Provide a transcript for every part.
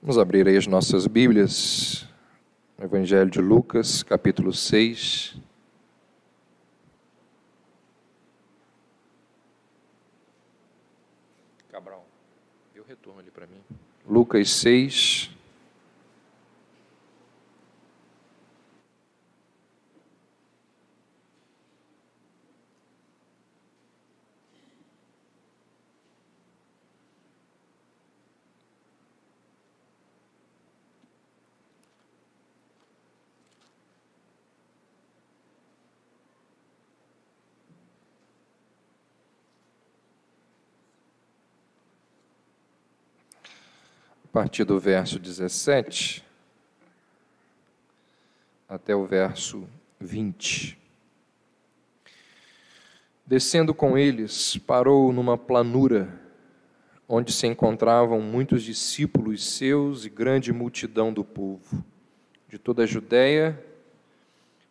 Vamos abrir aí as nossas Bíblias, no Evangelho de Lucas, capítulo 6. Cabral, dê o retorno ali para mim. Lucas 6. A partir do verso 17 até o verso 20. Descendo com eles, parou numa planura, onde se encontravam muitos discípulos seus e grande multidão do povo, de toda a Judéia,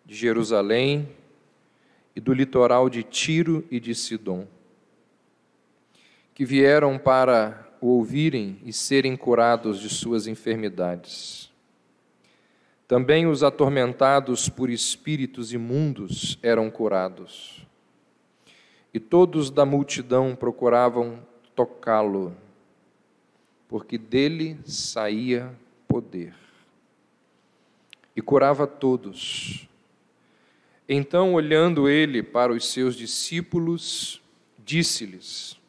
de Jerusalém e do litoral de Tiro e de Sidom, que vieram para o ouvirem e serem curados de suas enfermidades. Também os atormentados por espíritos imundos eram curados. E todos da multidão procuravam tocá-lo, porque dele saía poder. E curava todos. Então, olhando ele para os seus discípulos, disse-lhes: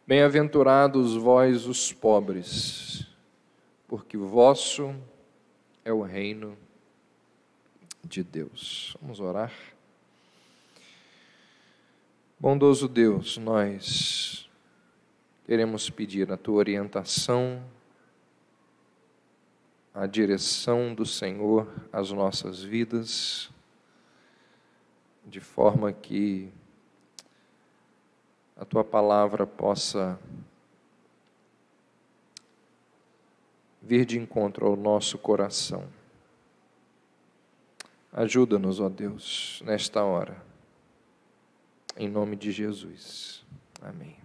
Bem-aventurados vós os pobres, porque vosso é o reino de Deus. Vamos orar. Bondoso Deus, nós queremos pedir a Tua orientação, a direção do Senhor às nossas vidas, de forma que a Tua palavra possa vir de encontro ao nosso coração. Ajuda-nos, ó Deus, nesta hora, em nome de Jesus. Amém.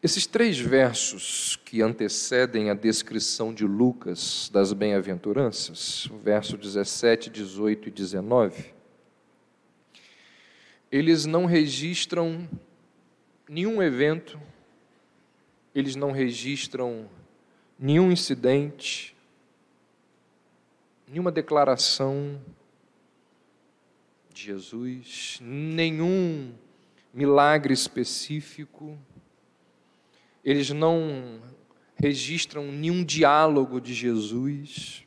Esses 3 versos que antecedem a descrição de Lucas das bem-aventuranças, o verso 17, 18 e 19, eles não registram nenhum evento, eles não registram nenhum incidente, nenhuma declaração de Jesus, nenhum milagre específico, eles não registram nenhum diálogo de Jesus.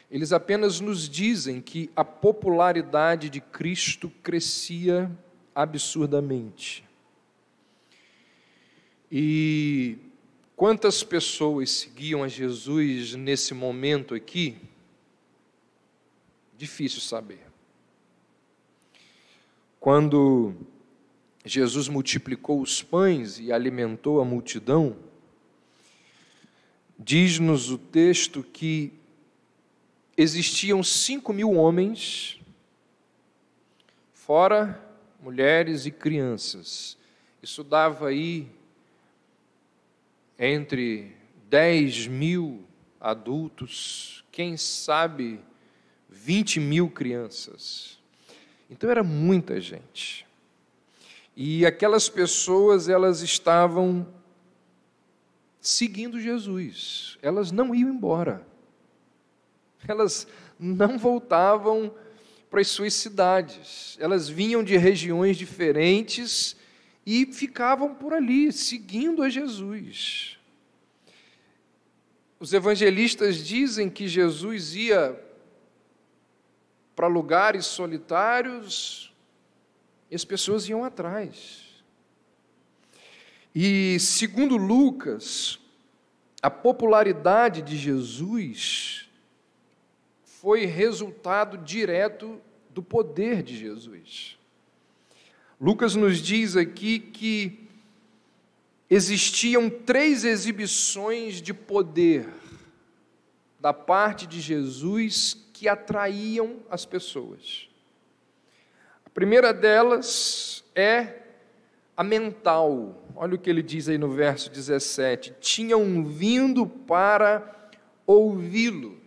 Eles apenas nos dizem que a popularidade de Cristo crescia absurdamente. E quantas pessoas seguiam a Jesus nesse momento aqui? Difícil saber. Quando Jesus multiplicou os pães e alimentou a multidão, diz-nos o texto que existiam 5.000 homens, fora mulheres e crianças. Isso dava aí entre 10.000 adultos, quem sabe 20.000 crianças. Então era muita gente. E aquelas pessoas, elas estavam seguindo Jesus. Elas não iam embora. Elas não voltavam para as suas cidades. Elas vinham de regiões diferentes e ficavam por ali, seguindo a Jesus. Os evangelistas dizem que Jesus ia para lugares solitários e as pessoas iam atrás. E, segundo Lucas, a popularidade de Jesus foi resultado direto do poder de Jesus. Lucas nos diz aqui que existiam 3 exibições de poder da parte de Jesus que atraíam as pessoas. A primeira delas é a mental. Olha o que ele diz aí no verso 17: tinham vindo para ouvi-lo.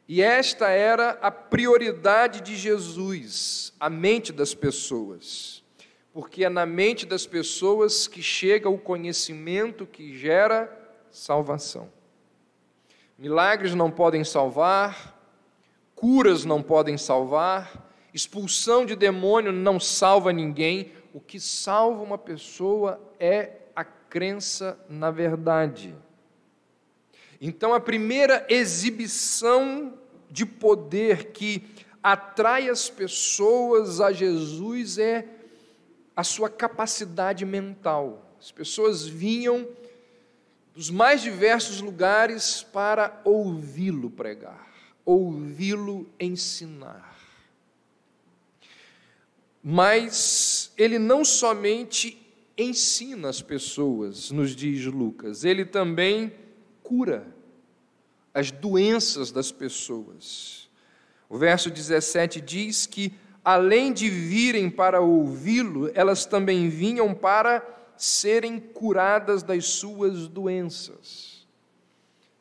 E esta era a prioridade de Jesus, a mente das pessoas. Porque é na mente das pessoas que chega o conhecimento que gera salvação. Milagres não podem salvar, curas não podem salvar, expulsão de demônio não salva ninguém. O que salva uma pessoa é a crença na verdade. Então, a primeira exibição de poder que atrai as pessoas a Jesus é a sua capacidade mental. As pessoas vinham dos mais diversos lugares para ouvi-lo pregar, ouvi-lo ensinar. Mas ele não somente ensina as pessoas, nos diz Lucas, ele também cura as doenças das pessoas. O verso 17 diz que, além de virem para ouvi-lo, elas também vinham para serem curadas das suas doenças.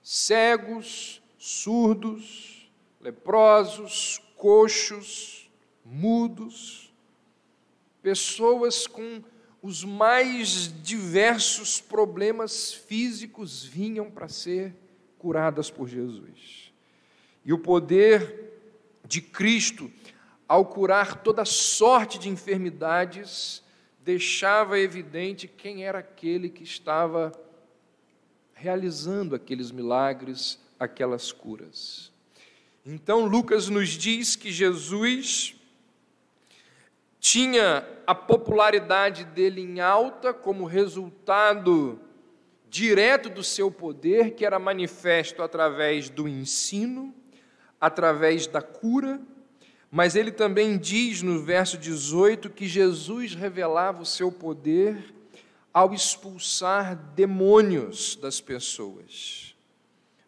Cegos, surdos, leprosos, coxos, mudos, pessoas com os mais diversos problemas físicos vinham para ser curadas por Jesus. E o poder de Cristo, ao curar toda sorte de enfermidades, deixava evidente quem era aquele que estava realizando aqueles milagres, aquelas curas. Então, Lucas nos diz que Jesus tinha a popularidade dele em alta como resultado direto do seu poder, que era manifesto através do ensino, através da cura, mas ele também diz no verso 18 que Jesus revelava o seu poder ao expulsar demônios das pessoas.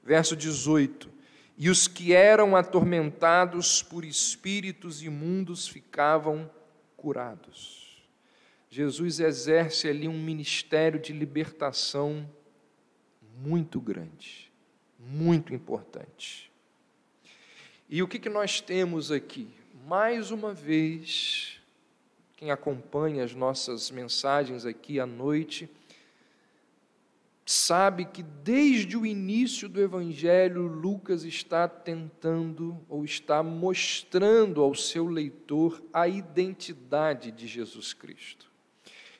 Verso 18: e os que eram atormentados por espíritos imundos ficavam curados. Jesus exerce ali um ministério de libertação muito grande, muito importante. E o que nós temos aqui? Mais uma vez, quem acompanha as nossas mensagens aqui à noite, sabe que desde o início do Evangelho, Lucas está tentando ou está mostrando ao seu leitor a identidade de Jesus Cristo.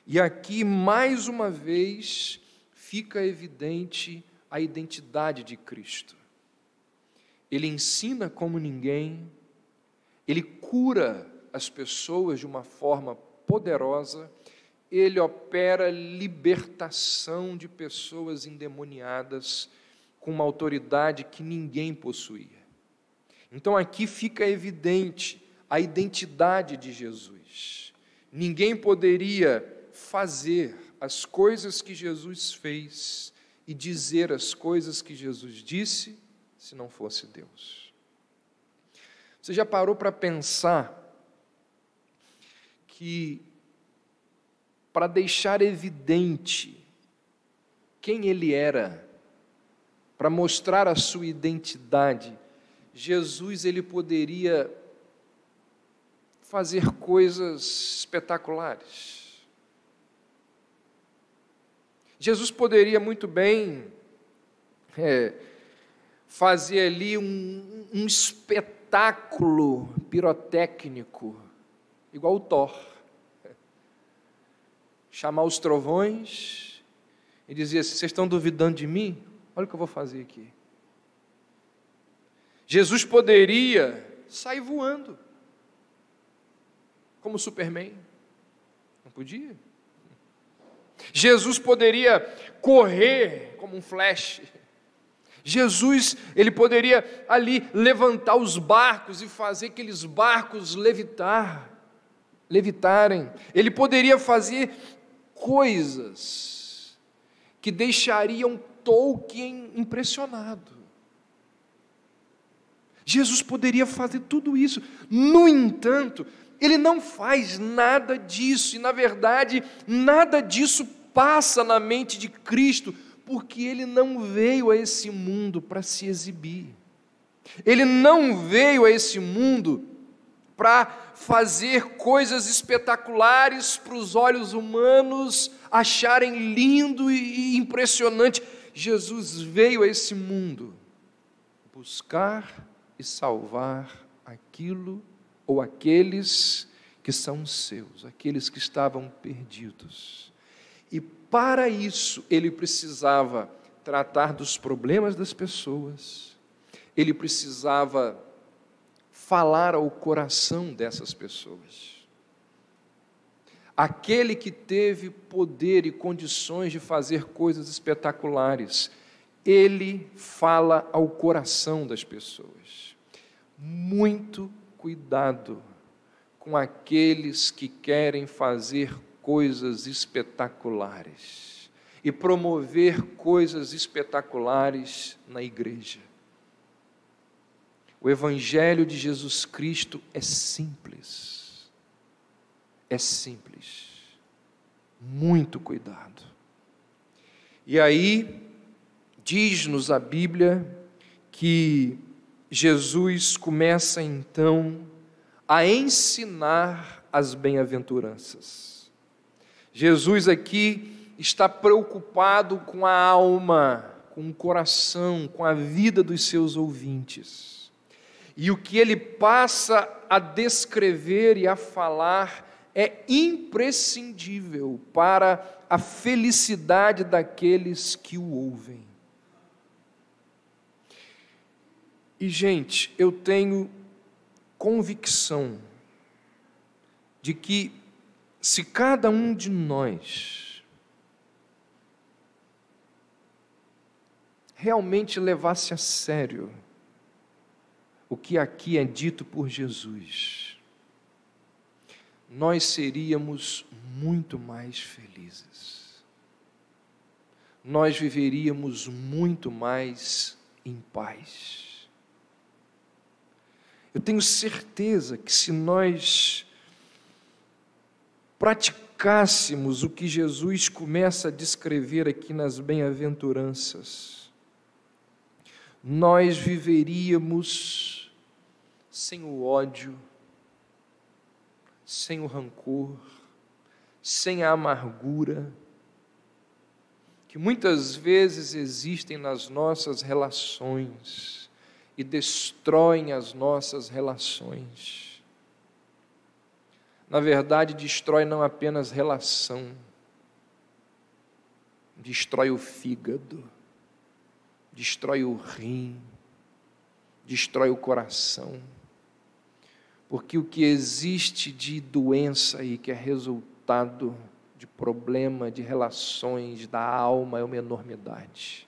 E aqui, mais uma vez, fica evidente a identidade de Cristo. Ele ensina como ninguém, ele cura as pessoas de uma forma poderosa, ele opera libertação de pessoas endemoniadas com uma autoridade que ninguém possuía. Então aqui fica evidente a identidade de Jesus. Ninguém poderia fazer as coisas que Jesus fez e dizer as coisas que Jesus disse se não fosse Deus. Você já parou para pensar que, para deixar evidente quem ele era, para mostrar a sua identidade, Jesus ele poderia fazer coisas espetaculares. Jesus poderia muito bem fazer ali um espetáculo pirotécnico, igual o Thor. Chamar os trovões e dizer assim: vocês estão duvidando de mim? Olha o que eu vou fazer aqui. Jesus poderia sair voando, como Superman. Não podia? Jesus poderia correr como um flash. Jesus, ele poderia ali levantar os barcos e fazer aqueles barcos levitarem. Ele poderia fazer coisas que deixariam Tolkien impressionado. Jesus poderia fazer tudo isso. No entanto, Ele não faz nada disso, e na verdade, nada disso passa na mente de Cristo, porque Ele não veio a esse mundo para se exibir. Ele não veio a esse mundo para fazer coisas espetaculares para os olhos humanos acharem lindo e impressionante. Jesus veio a esse mundo buscar e salvar aquilo ou aqueles que são seus, aqueles que estavam perdidos. E para isso ele precisava tratar dos problemas das pessoas, ele precisava falar ao coração dessas pessoas. Aquele que teve poder e condições de fazer coisas espetaculares, ele fala ao coração das pessoas. Muito cuidado com aqueles que querem fazer coisas espetaculares e promover coisas espetaculares na igreja. O Evangelho de Jesus Cristo é simples. É simples. Muito cuidado. E aí, diz-nos a Bíblia que Jesus começa então a ensinar as bem-aventuranças. Jesus aqui está preocupado com a alma, com o coração, com a vida dos seus ouvintes. E o que ele passa a descrever e a falar é imprescindível para a felicidade daqueles que o ouvem. E, gente, eu tenho convicção de que se cada um de nós realmente levasse a sério o que aqui é dito por Jesus, nós seríamos muito mais felizes. Nós viveríamos muito mais em paz. Eu tenho certeza que se nós praticássemos o que Jesus começa a descrever aqui nas bem-aventuranças, nós viveríamos sem o ódio, sem o rancor, sem a amargura, que muitas vezes existem nas nossas relações e destroem as nossas relações. Na verdade, destrói não apenas relação, destrói o fígado, destrói o rim, destrói o coração. Porque o que existe de doença aí, que é resultado de problema de relações da alma, é uma enormidade.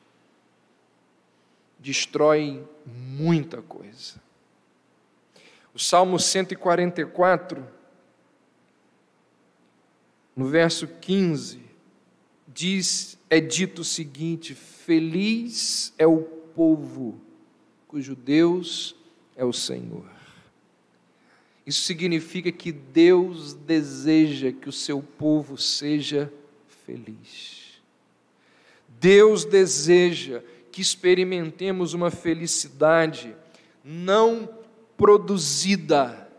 Destrói muita coisa. O Salmo 144, no verso 15, é dito o seguinte: feliz é o povo cujo Deus é o Senhor. Isso significa que Deus deseja que o seu povo seja feliz. Deus deseja que experimentemos uma felicidade não produzida,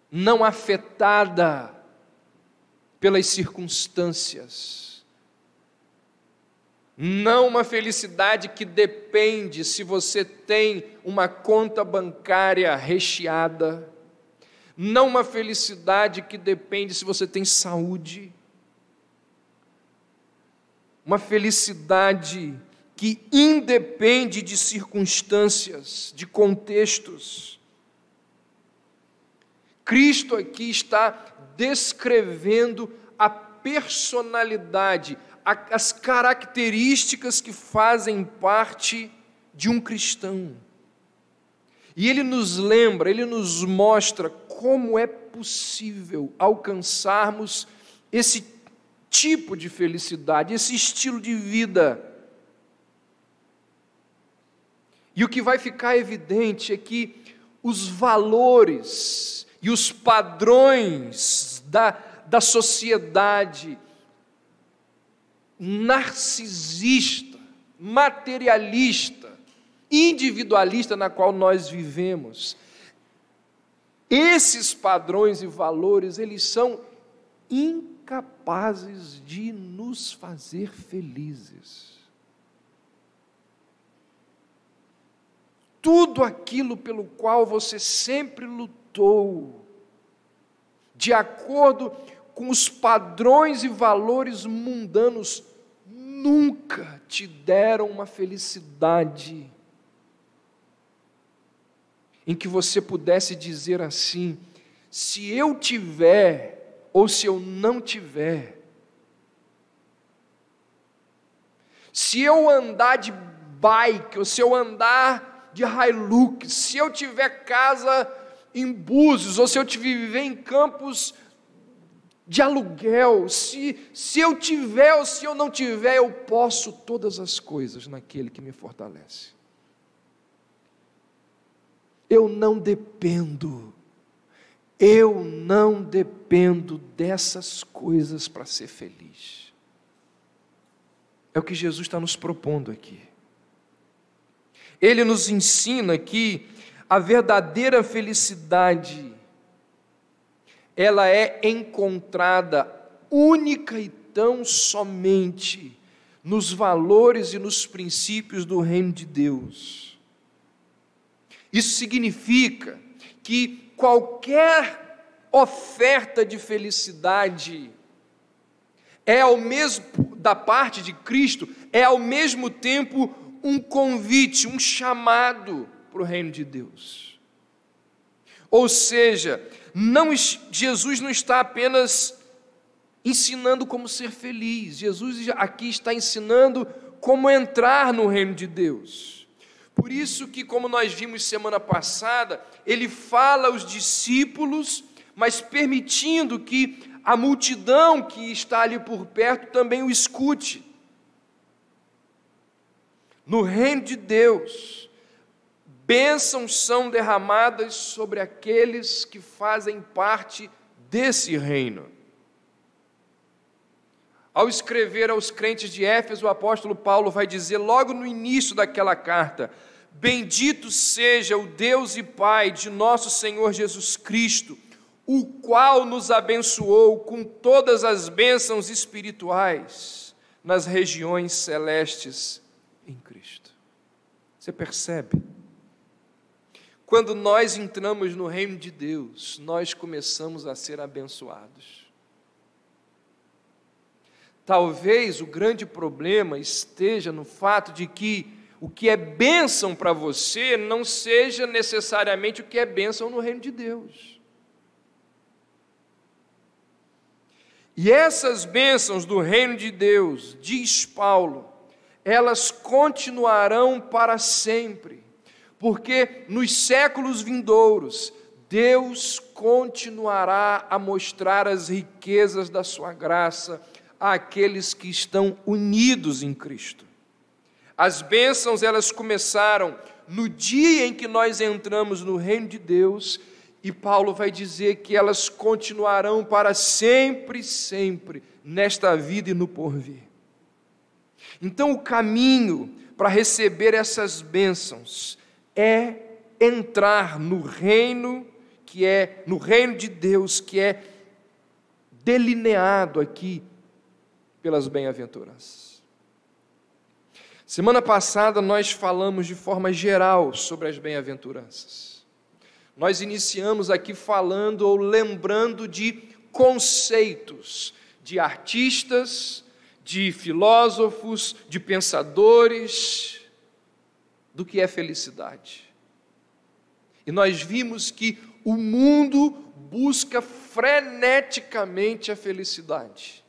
não afetada pelas circunstâncias, não uma felicidade que depende se você tem uma conta bancária recheada, não uma felicidade que depende se você tem saúde, uma felicidade que independe de circunstâncias, de contextos. Cristo aqui está descrevendo a personalidade, as características que fazem parte de um cristão. E ele nos lembra, ele nos mostra como é possível alcançarmos esse tipo de felicidade, esse estilo de vida. E o que vai ficar evidente é que os valores e os padrões da sociedade narcisista, materialista, individualista na qual nós vivemos. Esses padrões e valores, eles são incapazes de nos fazer felizes. Tudo aquilo pelo qual você sempre lutou, de acordo com os padrões e valores mundanos, nunca te deram uma felicidade em que você pudesse dizer assim: se eu tiver ou se eu não tiver, se eu andar de bike ou se eu andar de Hilux, se eu tiver casa em Búzios ou se eu viver em campos de aluguel, se eu tiver ou se eu não tiver, eu posso todas as coisas naquele que me fortalece. Eu não dependo dessas coisas para ser feliz. É o que Jesus está nos propondo aqui. Ele nos ensina que a verdadeira felicidade, ela é encontrada única e tão somente nos valores e nos princípios do reino de Deus. Isso significa que qualquer oferta de felicidade da parte de Cristo, é ao mesmo tempo um convite, um chamado para o reino de Deus. Ou seja, Jesus não está apenas ensinando como ser feliz, Jesus aqui está ensinando como entrar no reino de Deus. Por isso que, como nós vimos semana passada, ele fala aos discípulos, mas permitindo que a multidão que está ali por perto também o escute. No reino de Deus, bênçãos são derramadas sobre aqueles que fazem parte desse reino. Ao escrever aos crentes de Éfeso, o apóstolo Paulo vai dizer logo no início daquela carta: bendito seja o Deus e Pai de nosso Senhor Jesus Cristo, o qual nos abençoou com todas as bênçãos espirituais nas regiões celestes em Cristo. Você percebe? Quando nós entramos no reino de Deus, nós começamos a ser abençoados. Talvez o grande problema esteja no fato de que o que é bênção para você não seja necessariamente o que é bênção no reino de Deus. E essas bênçãos do reino de Deus, diz Paulo, elas continuarão para sempre, porque nos séculos vindouros, Deus continuará a mostrar as riquezas da sua graça àqueles que estão unidos em Cristo. As bênçãos, elas começaram no dia em que nós entramos no reino de Deus, e Paulo vai dizer que elas continuarão para sempre, sempre, nesta vida e no porvir. Então, o caminho para receber essas bênçãos é entrar no reino de Deus, que é delineado aqui pelas bem-aventuranças. Semana passada nós falamos de forma geral sobre as bem-aventuranças. Nós iniciamos aqui falando ou lembrando de conceitos de artistas, de filósofos, de pensadores, do que é felicidade. E nós vimos que o mundo busca freneticamente a felicidade.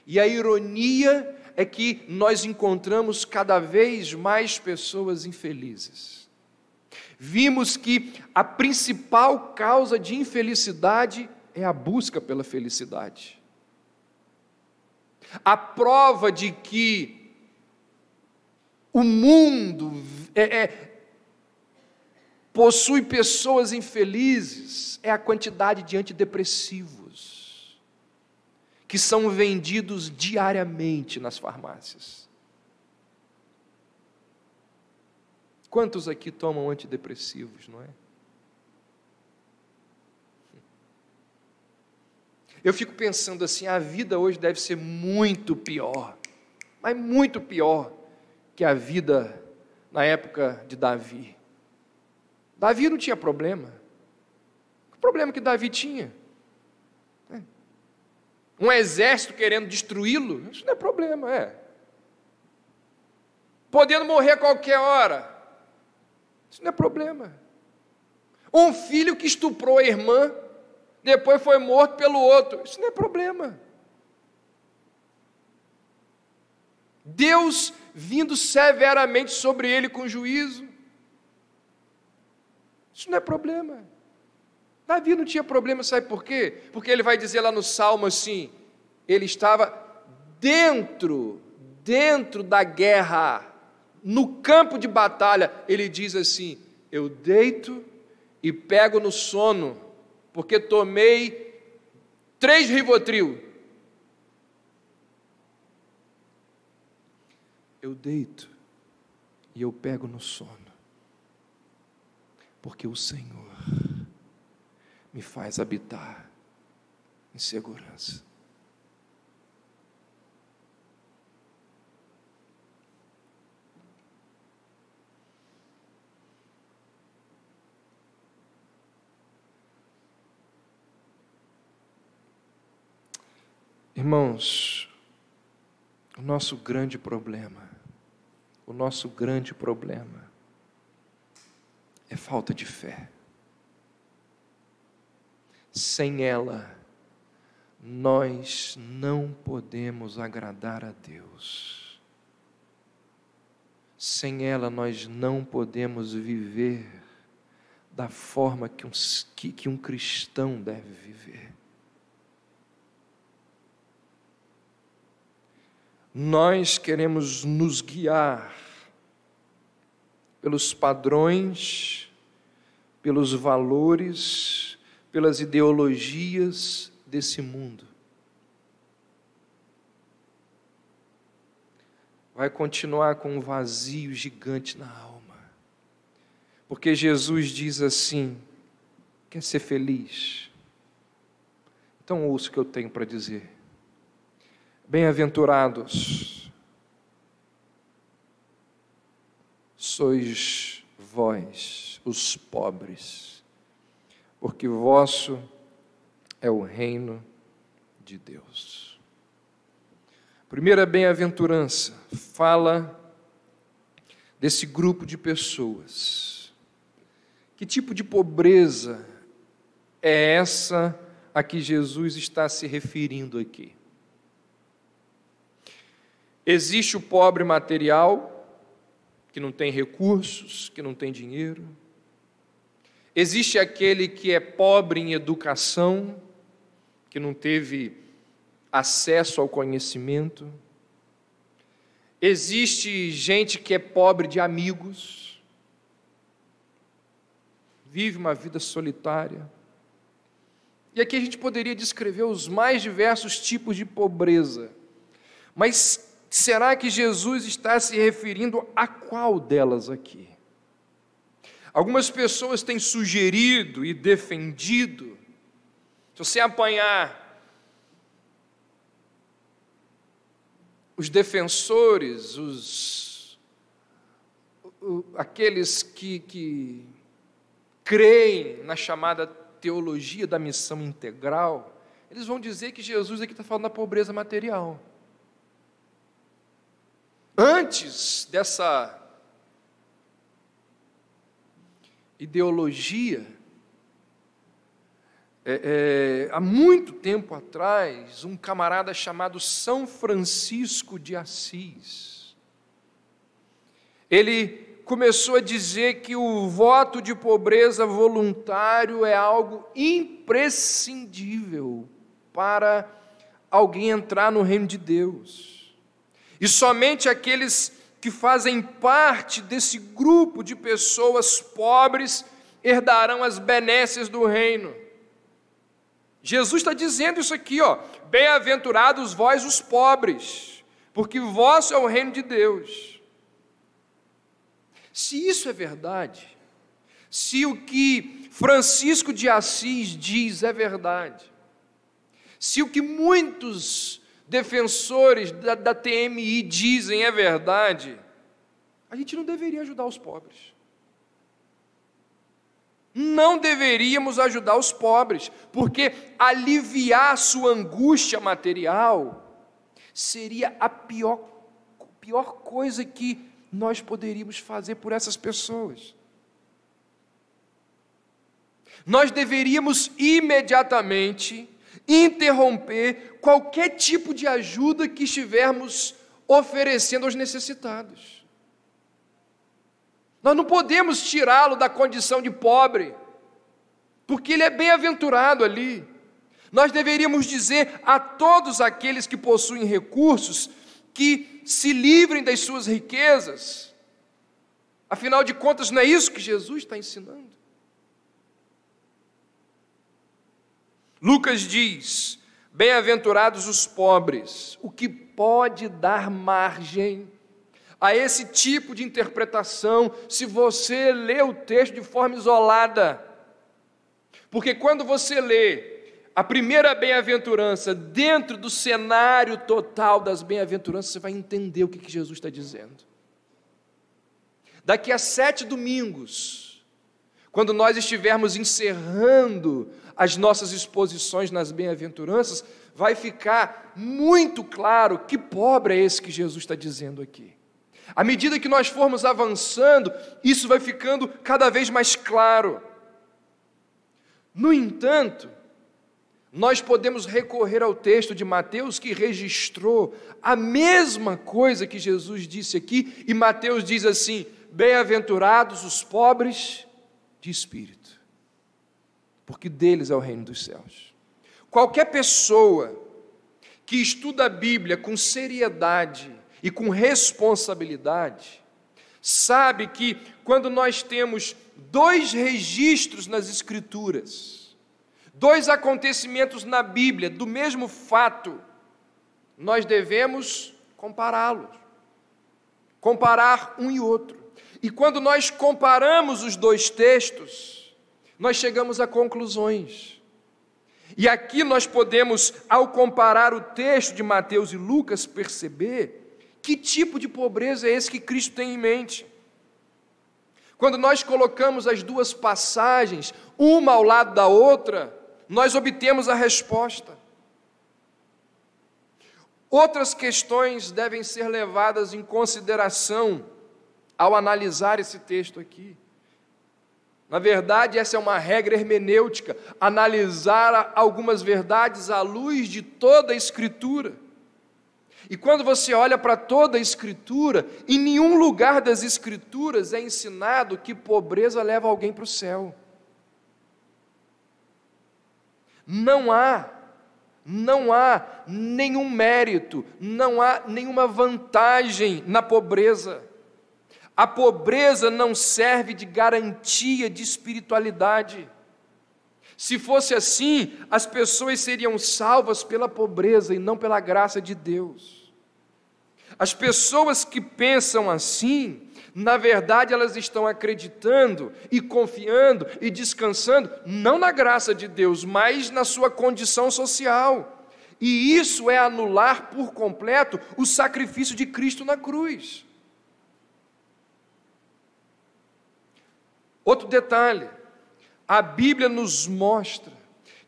E a ironia é que nós encontramos cada vez mais pessoas infelizes. Vimos que a principal causa de infelicidade é a busca pela felicidade. A prova de que o mundo possui pessoas infelizes é a quantidade de antidepressivos que são vendidos diariamente nas farmácias. Quantos aqui tomam antidepressivos, não é? Eu fico pensando assim, a vida hoje deve ser muito pior, mas muito pior que a vida na época de Davi. Davi não tinha problema. O problema que Davi tinha? Um exército querendo destruí-lo? Isso não é problema, Podendo morrer a qualquer hora? Isso não é problema. Um filho que estuprou a irmã, depois foi morto pelo outro. Isso não é problema. Deus vindo severamente sobre ele com juízo. Isso não é problema. Davi não tinha problema, sabe por quê? Porque ele vai dizer lá no Salmo assim, ele estava dentro da guerra, no campo de batalha, ele diz assim, eu deito e pego no sono, porque tomei 3 Rivotril. Eu deito e eu pego no sono, porque o Senhor me faz habitar em segurança. Irmãos, o nosso grande problema é falta de fé. Sem ela, nós não podemos agradar a Deus. Sem ela, nós não podemos viver da forma que um cristão deve viver. Nós queremos nos guiar pelos padrões, pelos valores, pelas ideologias desse mundo. Vai continuar com um vazio gigante na alma. Porque Jesus diz assim, quer ser feliz? Então ouça o que eu tenho para dizer. Bem-aventurados sois vós, os pobres, porque vosso é o reino de Deus. Primeira bem-aventurança fala desse grupo de pessoas. Que tipo de pobreza é essa a que Jesus está se referindo aqui? Existe o pobre material, que não tem recursos, que não tem dinheiro. Existe aquele que é pobre em educação, que não teve acesso ao conhecimento. Existe gente que é pobre de amigos, vive uma vida solitária. E aqui a gente poderia descrever os mais diversos tipos de pobreza, mas será que Jesus está se referindo a qual delas aqui? Algumas pessoas têm sugerido e defendido, se você apanhar os defensores, aqueles que creem na chamada teologia da missão integral, eles vão dizer que Jesus aqui está falando da pobreza material. Antes dessa ideologia, há muito tempo atrás, um camarada chamado São Francisco de Assis, ele começou a dizer que o voto de pobreza voluntário é algo imprescindível para alguém entrar no reino de Deus. E somente aqueles que fazem parte desse grupo de pessoas pobres herdarão as benesses do reino. Jesus está dizendo isso aqui, ó. Bem-aventurados vós os pobres, porque vosso é o reino de Deus. Se isso é verdade, se o que Francisco de Assis diz é verdade, se o que muitos defensores da TMI dizem é verdade, a gente não deveria ajudar os pobres. Não deveríamos ajudar os pobres, porque aliviar sua angústia material seria a pior coisa que nós poderíamos fazer por essas pessoas. Nós deveríamos imediatamente interromper qualquer tipo de ajuda que estivermos oferecendo aos necessitados. Nós não podemos tirá-lo da condição de pobre, porque ele é bem-aventurado ali. Nós deveríamos dizer a todos aqueles que possuem recursos que se livrem das suas riquezas. Afinal de contas, não é isso que Jesus está ensinando? Lucas diz: bem-aventurados os pobres, o que pode dar margem a esse tipo de interpretação se você lê o texto de forma isolada. Porque quando você lê a primeira bem-aventurança dentro do cenário total das bem-aventuranças, você vai entender o que Jesus está dizendo. Daqui a 7 domingos, quando nós estivermos encerrando as nossas exposições nas bem-aventuranças, vai ficar muito claro que pobre é esse que Jesus está dizendo aqui. À medida que nós formos avançando, isso vai ficando cada vez mais claro. No entanto, nós podemos recorrer ao texto de Mateus que registrou a mesma coisa que Jesus disse aqui, e Mateus diz assim: bem-aventurados os pobres de espírito, porque deles é o reino dos céus. Qualquer pessoa que estuda a Bíblia com seriedade e com responsabilidade, sabe que quando nós temos 2 registros nas Escrituras, 2 acontecimentos na Bíblia do mesmo fato, nós devemos compará-los, comparar um e outro. E quando nós comparamos os 2 textos, nós chegamos a conclusões. E aqui nós podemos, ao comparar o texto de Mateus e Lucas, perceber que tipo de pobreza é esse que Cristo tem em mente. Quando nós colocamos as 2 passagens, uma ao lado da outra, nós obtemos a resposta. Outras questões devem ser levadas em consideração ao analisar esse texto aqui. Na verdade, essa é uma regra hermenêutica, analisar algumas verdades à luz de toda a Escritura. E quando você olha para toda a Escritura, em nenhum lugar das Escrituras é ensinado que pobreza leva alguém para o céu. Não há nenhum mérito, não há nenhuma vantagem na pobreza. A pobreza não serve de garantia de espiritualidade. Se fosse assim, as pessoas seriam salvas pela pobreza e não pela graça de Deus. As pessoas que pensam assim, na verdade elas estão acreditando e confiando e descansando, não na graça de Deus, mas na sua condição social. E isso é anular por completo o sacrifício de Cristo na cruz. Outro detalhe, a Bíblia nos mostra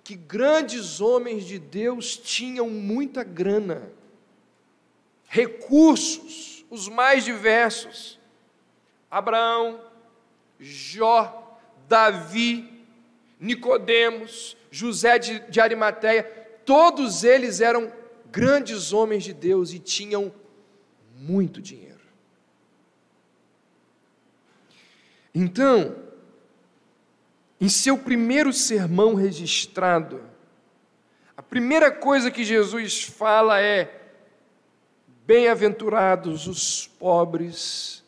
que grandes homens de Deus tinham muita grana, recursos, os mais diversos. Abraão, Jó, Davi, Nicodemos, José de Arimateia, todos eles eram grandes homens de Deus e tinham muito dinheiro. Então, em seu primeiro sermão registrado, a primeira coisa que Jesus fala é: bem-aventurados os pobres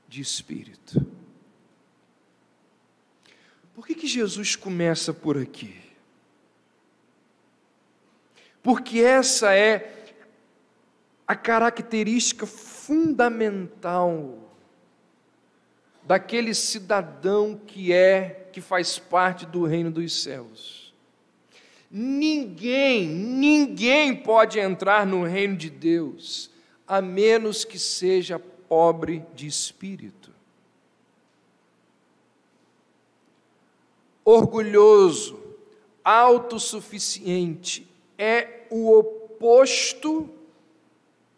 de espírito. Por que Jesus começa por aqui? Porque essa é a característica fundamental daquele cidadão que faz parte do reino dos céus. Ninguém pode entrar no reino de Deus a menos que seja pobre de espírito. Orgulhoso, autossuficiente, é o oposto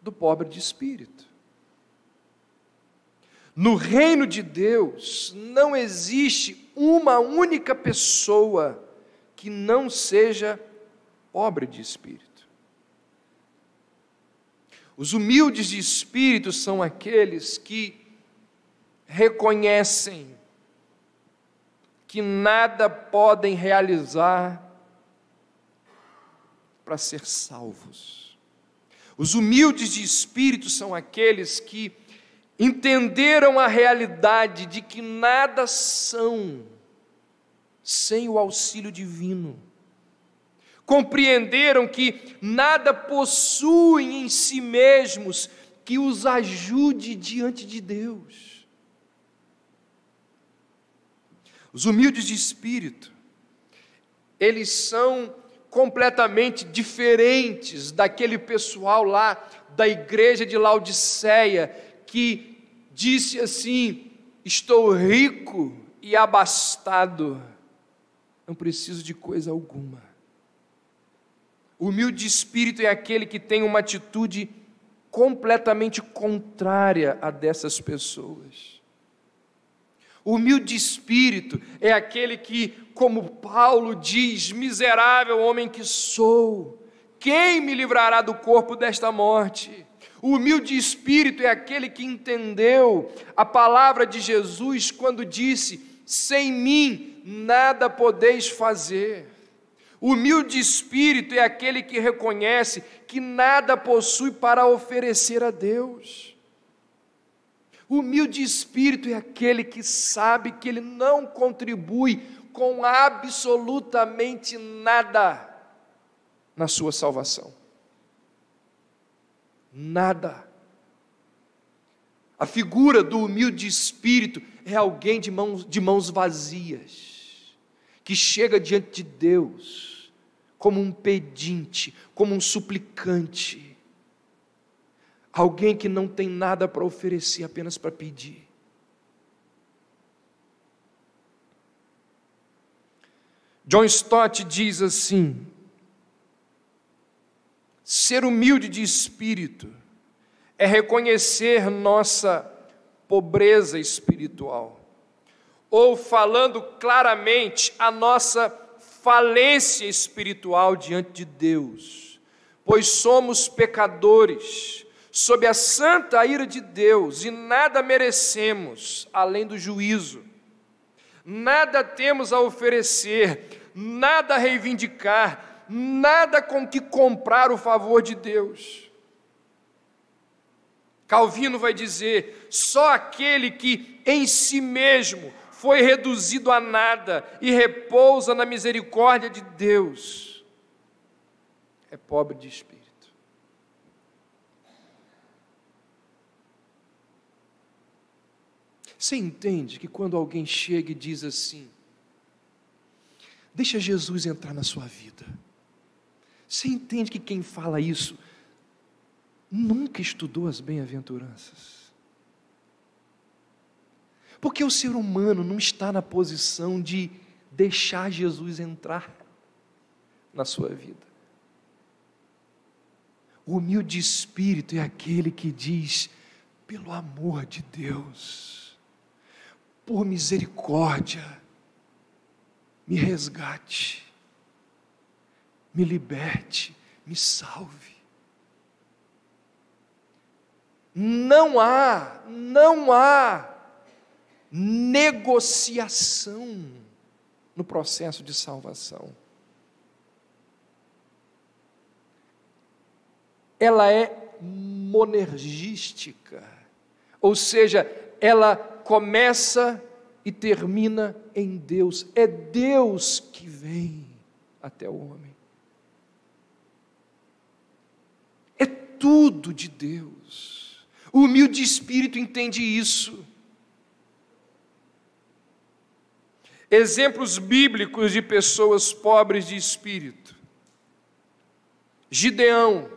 do pobre de espírito. No reino de Deus não existe uma única pessoa que não seja pobre de espírito. Os humildes de espírito são aqueles que reconhecem que nada podem realizar para ser salvos. Os humildes de espírito são aqueles que entenderam a realidade de que nada são sem o auxílio divino. Compreenderam que nada possuem em si mesmos que os ajude diante de Deus. Os humildes de espírito, eles são completamente diferentes daquele pessoal lá da igreja de Laodiceia, que disse assim: estou rico e abastado, não preciso de coisa alguma. O humilde de espírito é aquele que tem uma atitude completamente contrária a dessas pessoas. O humilde de espírito é aquele que, como Paulo diz, miserável homem que sou, quem me livrará do corpo desta morte? O humilde de espírito é aquele que entendeu a palavra de Jesus quando disse: sem mim nada podeis fazer. O humilde de espírito é aquele que reconhece que nada possui para oferecer a Deus. O humilde de espírito é aquele que sabe que ele não contribui com absolutamente nada na sua salvação. Nada. A figura do humilde espírito é alguém de mãos vazias, que chega diante de Deus como um pedinte, como um suplicante, alguém que não tem nada para oferecer, apenas para pedir. John Stott diz assim: ser humilde de espírito é reconhecer nossa pobreza espiritual, ou, falando claramente, a nossa falência espiritual diante de Deus, pois somos pecadores, sob a santa ira de Deus, e nada merecemos além do juízo. Nada temos a oferecer, nada a reivindicar, nada com que comprar o favor de Deus. Calvino vai dizer: só aquele que em si mesmo foi reduzido a nada e repousa na misericórdia de Deus é pobre de espírito. Você entende que quando alguém chega e diz assim: deixa Jesus entrar na sua vida, você entende que quem fala isso nunca estudou as bem-aventuranças? Porque o ser humano não está na posição de deixar Jesus entrar na sua vida. O humilde espírito é aquele que diz: pelo amor de Deus, por misericórdia, me resgate, me liberte, me salve. Não há negociação no processo de salvação. Ela é monergística, ou seja, ela começa e termina em Deus. É Deus que vem até o homem. É tudo de Deus. O humilde espírito entende isso. Exemplos bíblicos de pessoas pobres de espírito. Gideão.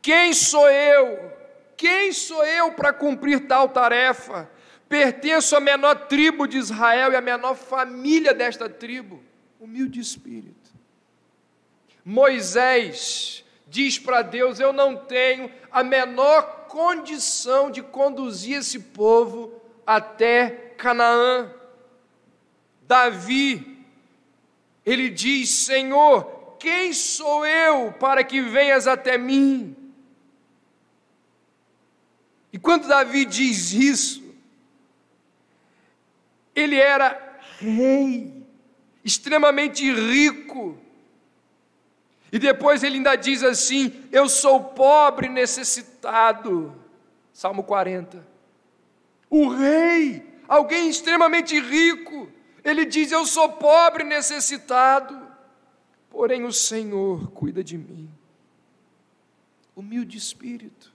Quem sou eu? Quem sou eu para cumprir tal tarefa? Pertenço à menor tribo de Israel e à menor família desta tribo. Humilde espírito. Moisés diz para Deus: eu não tenho a menor condição de conduzir esse povo até Canaã. Davi, ele diz: Senhor, quem sou eu para que venhas até mim? E quando Davi diz isso, ele era rei, extremamente rico. E depois ele ainda diz assim: eu sou pobre e necessitado. Salmo 40. O rei, alguém extremamente rico, ele diz: eu sou pobre e necessitado, porém o Senhor cuida de mim. Humilde espírito.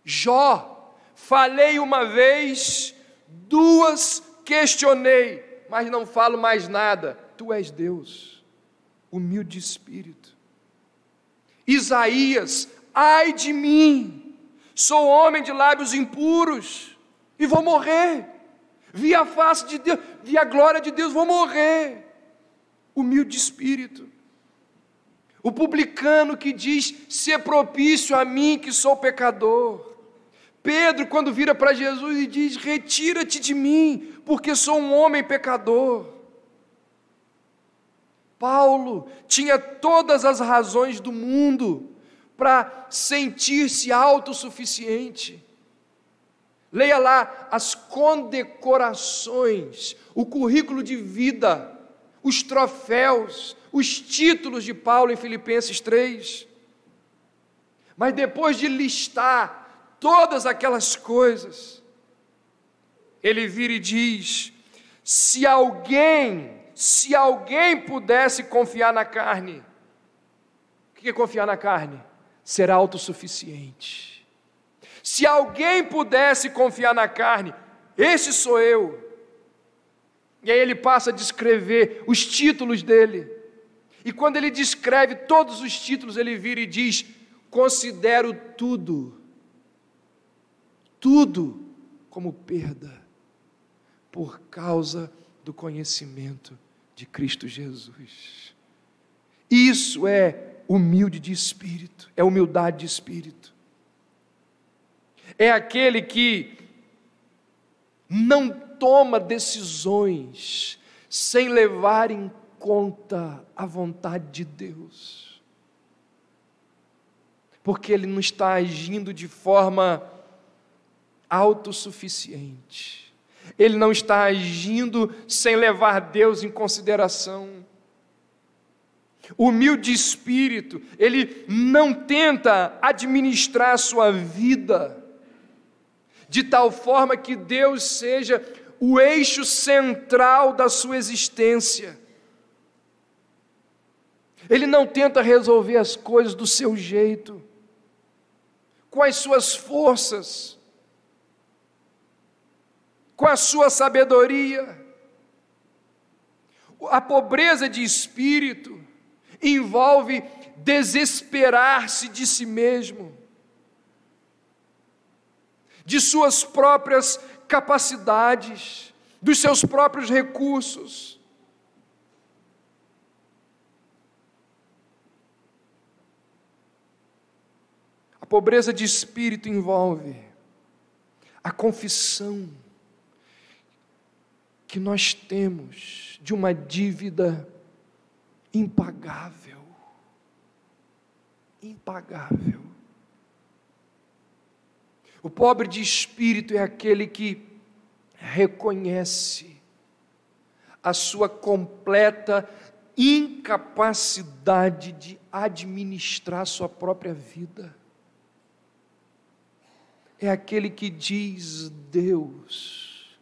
Jó, falei uma vez, duas questionei, mas não falo mais nada. Tu és Deus. Humilde espírito. Isaías, ai de mim, sou homem de lábios impuros e vou morrer. Vi a face de Deus, vi a glória de Deus, vou morrer. Humilde espírito. O publicano que diz: se propício a mim que sou pecador. Pedro, quando vira para Jesus e diz: retira-te de mim, porque sou um homem pecador. Paulo tinha todas as razões do mundo para sentir-se autossuficiente. Leia lá as condecorações, o currículo de vida, os troféus, os títulos de Paulo em Filipenses 3. Mas depois de listar todas aquelas coisas, ele vira e diz: se alguém pudesse confiar na carne, o que é confiar na carne? Ser autossuficiente. Se alguém pudesse confiar na carne, esse sou eu. E aí ele passa a descrever os títulos dele. E quando ele descreve todos os títulos, ele vira e diz: considero tudo como perda, por causa do conhecimento de Cristo Jesus. Isso é humilde de espírito, é humildade de espírito. É aquele que não toma decisões sem levar em conta a vontade de Deus, porque ele não está agindo de forma autossuficiente, ele não está agindo sem levar Deus em consideração. O humilde espírito, ele não tenta administrar a sua vida de tal forma que Deus seja o eixo central da sua existência. Ele não tenta resolver as coisas do seu jeito, com as suas forças, com a sua sabedoria. A pobreza de espírito envolve desesperar-se de si mesmo, de suas próprias capacidades, dos seus próprios recursos. A pobreza de espírito envolve a confissão que nós temos de uma dívida impagável. Impagável. O pobre de espírito é aquele que reconhece a sua completa incapacidade de administrar sua própria vida. É aquele que diz: Deus,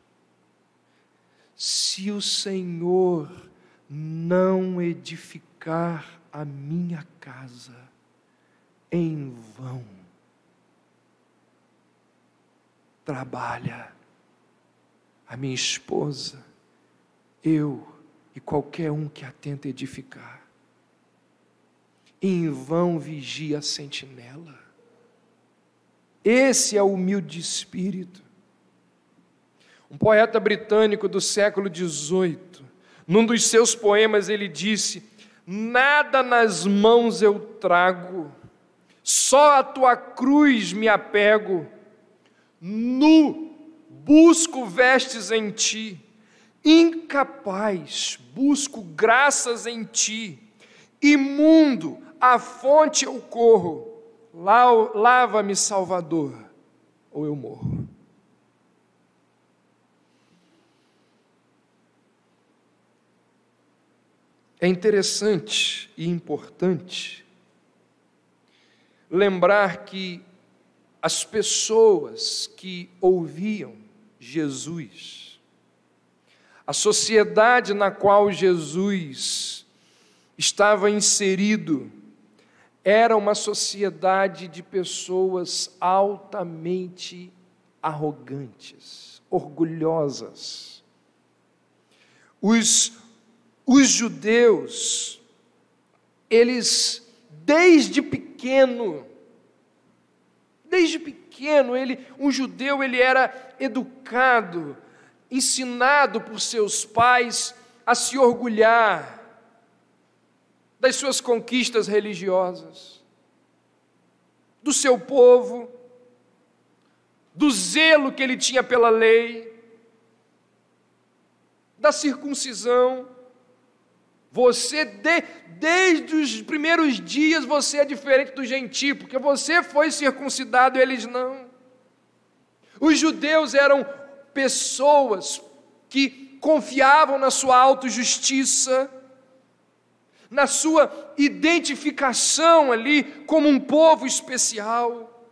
se o Senhor não edificar a minha casa, em vão trabalha a minha esposa, eu e qualquer um que a tenta edificar. Em vão vigia a sentinela. Esse é o humilde de espírito. Um poeta britânico do século XVIII, num dos seus poemas, ele disse: nada nas mãos eu trago, só a tua cruz me apego. Nu busco vestes em ti, incapaz busco graças em ti. Imundo à fonte eu corro, lava-me, Salvador, ou eu morro. É interessante e importante lembrar que as pessoas que ouviam Jesus, a sociedade na qual Jesus estava inserido, era uma sociedade de pessoas altamente arrogantes, orgulhosas. Os judeus, eles, desde pequeno, um judeu, ele era educado, ensinado por seus pais a se orgulhar das suas conquistas religiosas, do seu povo, do zelo que ele tinha pela lei, da circuncisão. Você, desde os primeiros dias, você é diferente do gentio, porque você foi circuncidado e eles não. Os judeus eram pessoas que confiavam na sua autojustiça, na sua identificação ali como um povo especial.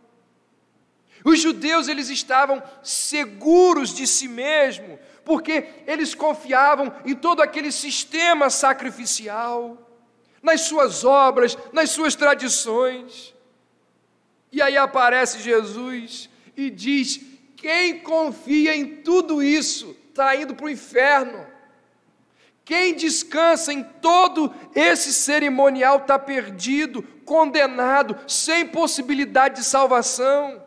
Os judeus, eles estavam seguros de si mesmos, porque eles confiavam em todo aquele sistema sacrificial, nas suas obras, nas suas tradições. E aí aparece Jesus e diz: quem confia em tudo isso está indo para o inferno. Quem descansa em todo esse cerimonial está perdido, condenado, sem possibilidade de salvação.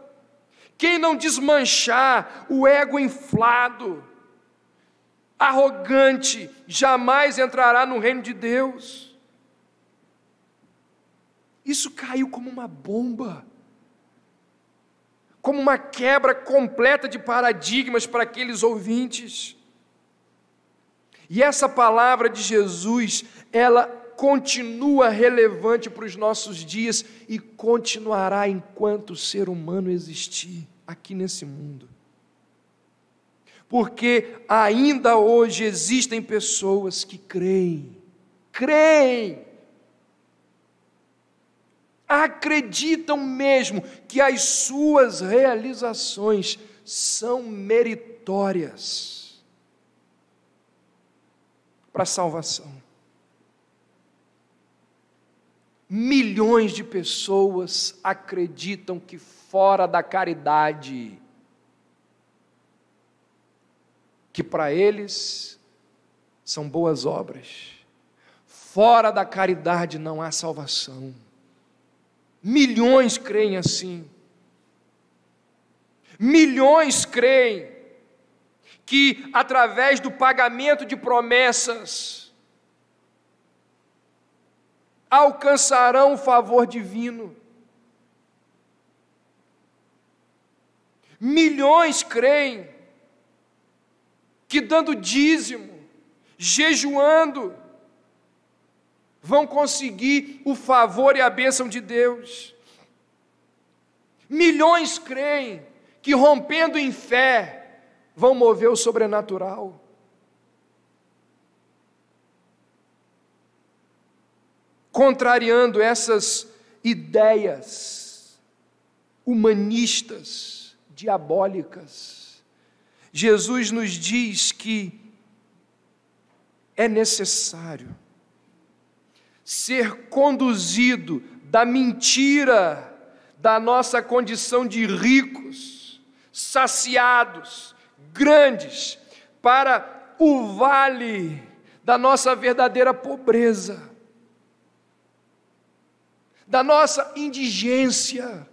Quem não desmanchar o ego inflado, arrogante, jamais entrará no reino de Deus. Isso caiu como uma bomba, como uma quebra completa de paradigmas para aqueles ouvintes. E essa palavra de Jesus, ela continua relevante para os nossos dias e continuará enquanto o ser humano existir aqui nesse mundo. Porque ainda hoje existem pessoas que creem, acreditam mesmo que as suas realizações são meritórias para a salvação. Milhões de pessoas acreditam que fora da caridade, que para eles são boas obras, fora da caridade não há salvação. Milhões creem assim. Milhões creem que através do pagamento de promessas alcançarão o favor divino. Milhões creem que dando dízimo, jejuando, vão conseguir o favor e a bênção de Deus. Milhões creem que rompendo em fé, vão mover o sobrenatural. Contrariando essas ideias humanistas, diabólicas, Jesus nos diz que é necessário ser conduzido da mentira da nossa condição de ricos, saciados, grandes, para o vale da nossa verdadeira pobreza, da nossa indigência,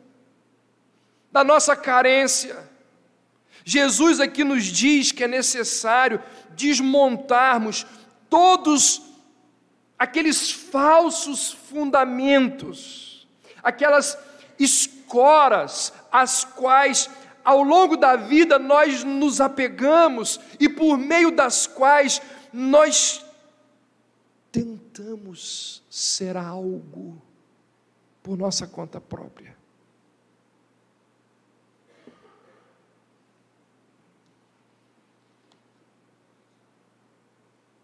da nossa carência. Jesus aqui nos diz que é necessário desmontarmos todos aqueles falsos fundamentos, aquelas escoras às quais ao longo da vida nós nos apegamos e por meio das quais nós tentamos ser algo por nossa conta própria.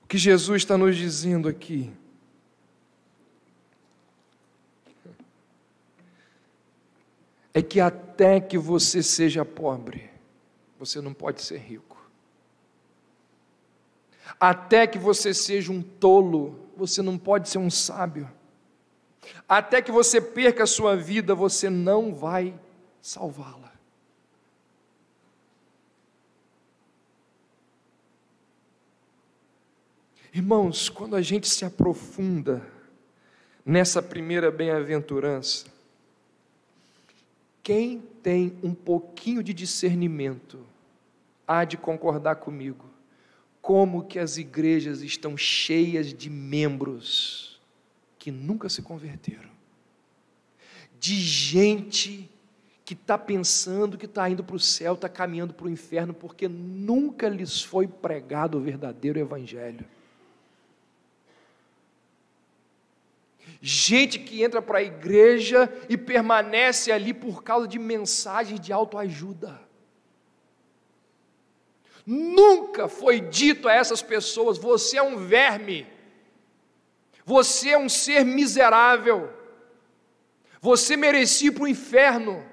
O que Jesus está nos dizendo aqui é que até que você seja pobre, você não pode ser rico. Até que você seja um tolo, você não pode ser um sábio. Até que você perca a sua vida, você não vai salvá-la. Irmãos, quando a gente se aprofunda nessa primeira bem-aventurança, quem tem um pouquinho de discernimento há de concordar comigo, como que as igrejas estão cheias de membros que nunca se converteram, de gente que está pensando que está indo para o céu, está caminhando para o inferno, porque nunca lhes foi pregado o verdadeiro evangelho. Gente que entra para a igreja e permanece ali por causa de mensagens de autoajuda. Nunca foi dito a essas pessoas: você é um verme, você é um ser miserável, você merecia ir para o inferno.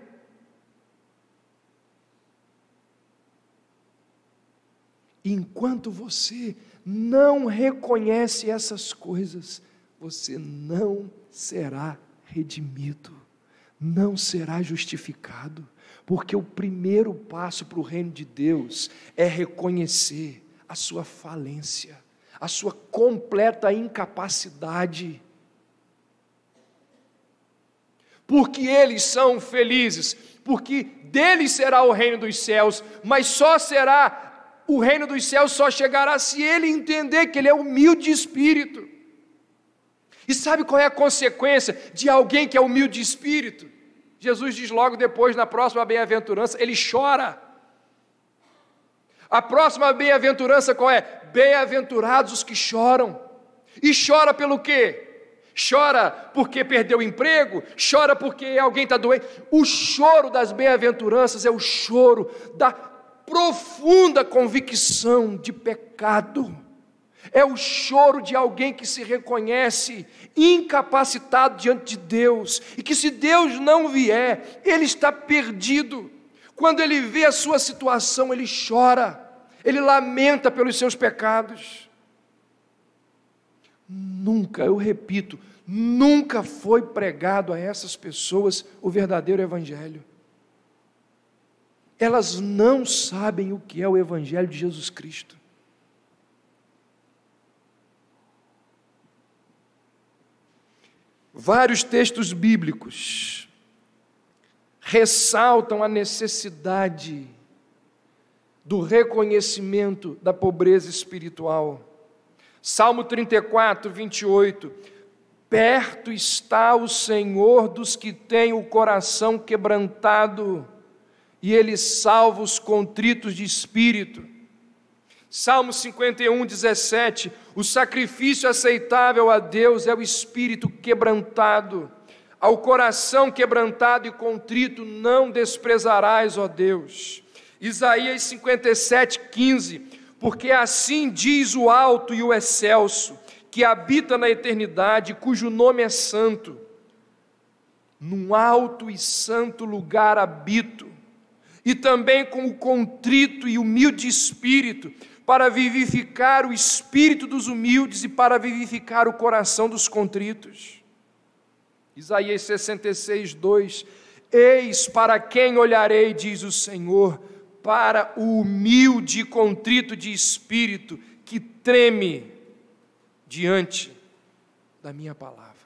Enquanto você não reconhece essas coisas, você não será redimido, não será justificado, porque o primeiro passo para o reino de Deus é reconhecer a sua falência, a sua completa incapacidade. Porque eles são felizes, porque deles será o reino dos céus, mas só será o reino dos céus, só chegará se ele entender que ele é humilde de espírito. E sabe qual é a consequência de alguém que é humilde de espírito? Jesus diz logo depois, na próxima bem-aventurança, ele chora. A próxima bem-aventurança qual é? Bem-aventurados os que choram. E chora pelo quê? Chora porque perdeu o emprego? Chora porque alguém está doente? O choro das bem-aventuranças é o choro da profunda convicção de pecado. É o choro de alguém que se reconhece incapacitado diante de Deus, e que se Deus não vier, ele está perdido. Quando ele vê a sua situação, ele chora, ele lamenta pelos seus pecados. Nunca, eu repito, nunca foi pregado a essas pessoas o verdadeiro evangelho. Elas não sabem o que é o evangelho de Jesus Cristo. Vários textos bíblicos ressaltam a necessidade do reconhecimento da pobreza espiritual. Salmo 34, 28, perto está o Senhor dos que têm o coração quebrantado, e Ele salva os contritos de espírito. Salmo 51, 17, o sacrifício aceitável a Deus é o espírito quebrantado, ao coração quebrantado e contrito não desprezarás, ó Deus. Isaías 57, 15, porque assim diz o alto e o excelso, que habita na eternidade, cujo nome é santo. Num alto e santo lugar habito, e também com o contrito e humilde espírito, para vivificar o espírito dos humildes e para vivificar o coração dos contritos. Isaías 66, 2: Eis para quem olharei, diz o Senhor, para o humilde e contrito de espírito, que treme diante da minha palavra.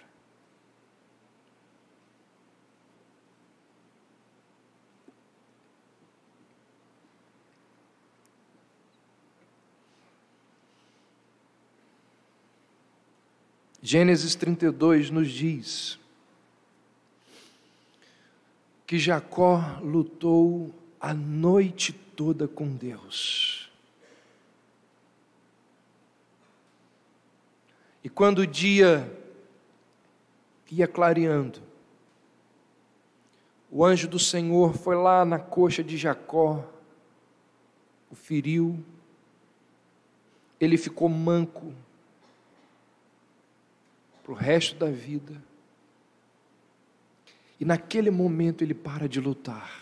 Gênesis 32 nos diz que Jacó lutou a noite toda com Deus. E quando o dia ia clareando, o anjo do Senhor foi lá na coxa de Jacó, o feriu, ele ficou manco para o resto da vida. E naquele momento ele para de lutar.